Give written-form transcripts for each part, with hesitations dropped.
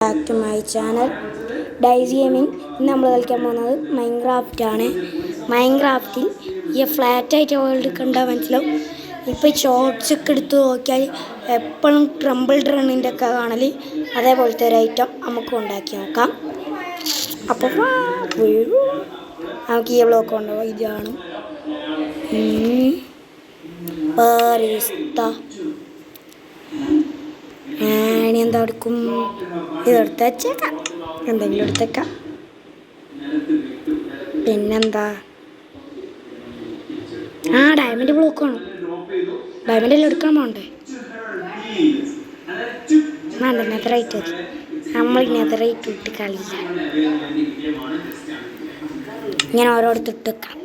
Back to my channel Dice Gaming. ഇന്ന് നമ്മൾ കളിക്കാൻ പോകുന്നത് മൈൻക്രാഫ്റ്റ് ആണ്. മൈൻക്രാഫ്റ്റിൽ ഈ ഫ്ലാറ്റായിട്ട് വേൾഡ് കണ്ടാൽ മനസ്സിലാവും. ഇപ്പോൾ ഷോർട്സ് ഒക്കെ എടുത്ത് നോക്കിയാൽ എപ്പോഴും ട്രംബിൾ ഡ്രണ്ണിൻ്റെ ഒക്കെ കാണൽ അതേപോലത്തെ ഒരു ഐറ്റം നമുക്ക് ഉണ്ടാക്കി നോക്കാം. അപ്പോൾ നമുക്ക് ഈ ബ്ലോക്ക് ഉണ്ടാവും. ഇതാണ് എന്താ എടുക്കും, ഇതെടുത്ത് വെച്ചേക്കാം, എന്തെങ്കിലും എടുത്തേക്കാം. പിന്നെന്താ, ഡയമണ്ട് ബ്ലോക്ക് വേണം. ഡയമണ്ടെല്ലാം എടുക്കാൻ പോകണ്ടേ? വേണ്ട, നെതറൈറ്റ് മതി. നമ്മൾ നെതറൈറ്റ് ഇട്ട് കളിയില്ല, ഇങ്ങനെ ഓരോരുത്തട്ട് വെക്കാം.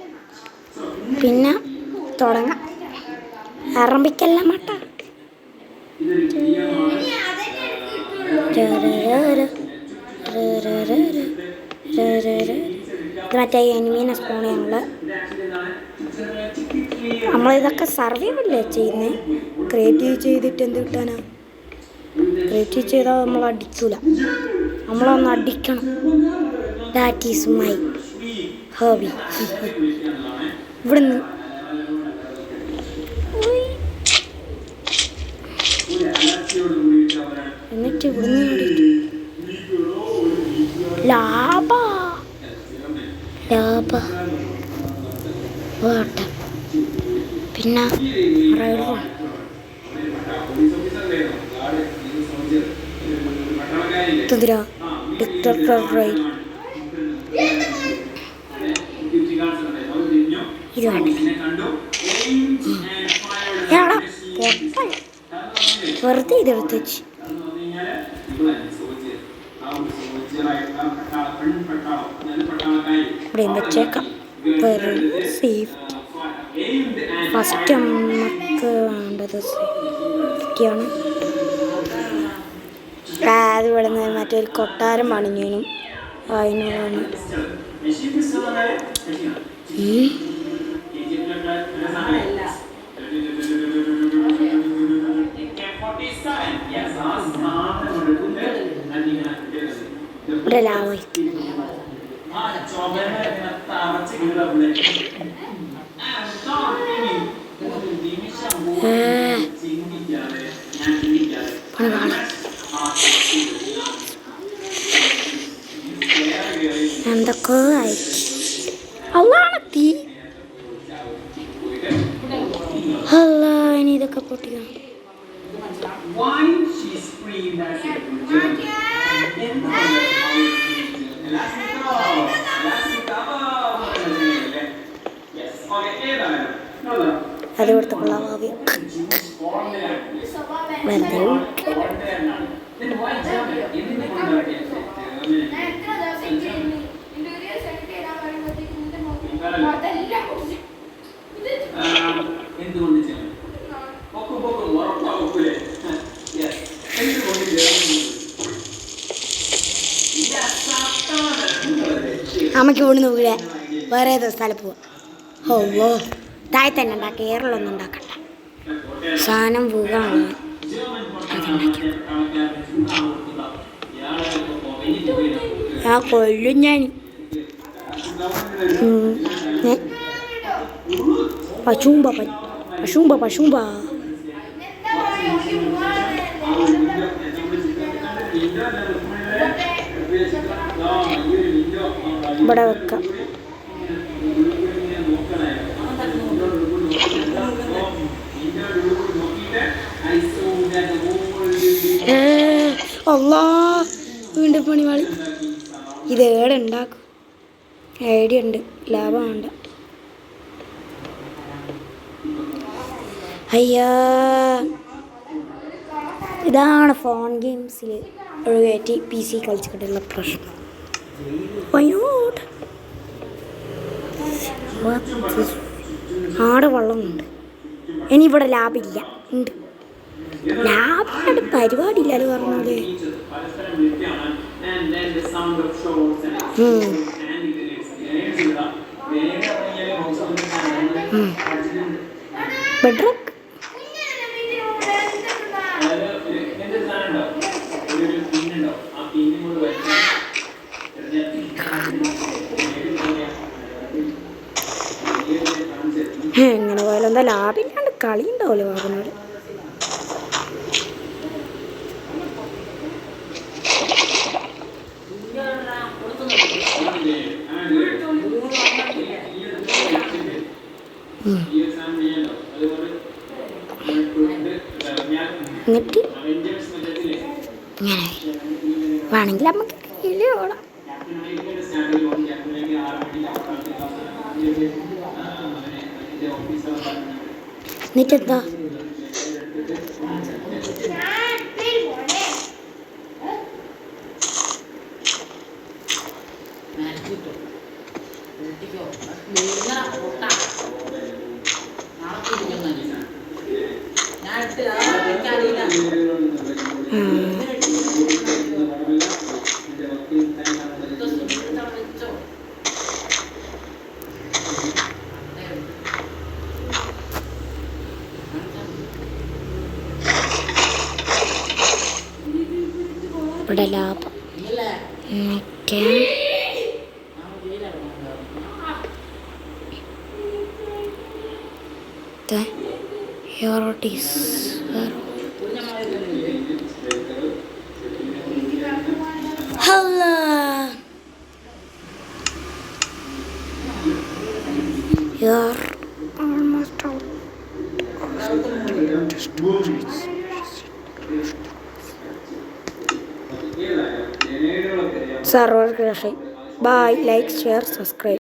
പിന്നെ തുടങ്ങാം. ആരംഭിക്കല്ല മട്ട. ഇത് മറ്റേ എനിമീനെ സ്പോൺ ചെയ്യാനുള്ള. നമ്മളിതൊക്കെ സർവൈവല്ലേ ചെയ്യുന്നത്. ക്രിയേറ്റീവ് ചെയ്തിട്ട് എന്ത് കിട്ടാനാ? ക്രിയേറ്റീവ് ചെയ്താൽ നമ്മൾ അടിക്കൂല, നമ്മളൊന്ന് അടിക്കണം. That is my hobby. ഇവിടുന്ന് എന്നിട്ട് ഇവിടുന്ന് ലാഭ വേട്ട. പിന്നെ ഇത് വെറുതെ ഇതെടുത്ത് വെച്ച് ഇവിടെയും വെച്ചേക്കാം. സേഫ്റ്റി ഫസ്റ്റ് നമുക്ക് വേണ്ടത് സേഫ്റ്റിയാണ്. അത് ഇവിടെ നിന്ന് മറ്റൊരു കൊട്ടാരം പണിഞ്ഞതിനും അതിനാണ്. ഇവിടെ ലാവ എന്തൊക്കെ അല്ലാണ് തീ. അല്ല, ഇനി ഇതൊക്കെ പൊട്ടിക്കണം. അത് ഇവിടുത്തെ കൊള്ളാവാവി വെറുതെ അമ്മയ്ക്ക് ഇവിടുന്ന് വീഴ വേറെ ഏതോ സ്ഥലം പോവാ. ഓ താഴെ തന്നെ ഉണ്ടാക്കുക, ഏറിലൊന്നും ഉണ്ടാക്കണ്ട. സാധനം വീഴാണ്. കൊല്ലും ഞാൻ. പശുമ്പ പശുമ്പ പശുമ്പ ഇവിടെ വെക്കാം. അല്ലാ, വീണ്ടും പണിവാളി. ഇത് ഏടെ ഉണ്ടാക്കും? ഐഡിയ ഉണ്ട്, ലാഭമുണ്ട്. അയ്യാ, ഇതാണ് ഫോൺ ഗെയിംസിൽ ഒഴികേറ്റി PC കളിച്ചിട്ടുള്ള പ്രശ്നം. ആടെ വെള്ളമുണ്ട്. ഇനി ഇവിടെ ലാഭില്ല. ഉണ്ട് ലാഭയുടെ പരിപാടിയില്ലല്ലോ പറഞ്ഞോളേ. ബെഡ്റോക്ക് എന്താ ലാഭില്ലാണ്ട് കളി ഉണ്ടാവുമല്ലോ വാഗനോട്. എന്നിട്ട് ഇങ്ങനെ വേണമെങ്കിൽ നമുക്ക് കയ്യിൽ ഓടാം. എന്നിട്ടെന്താ ഇവിടെ ലാഭം മറ്റേ you're almost out. Server crashing. Bye. Like, share, subscribe.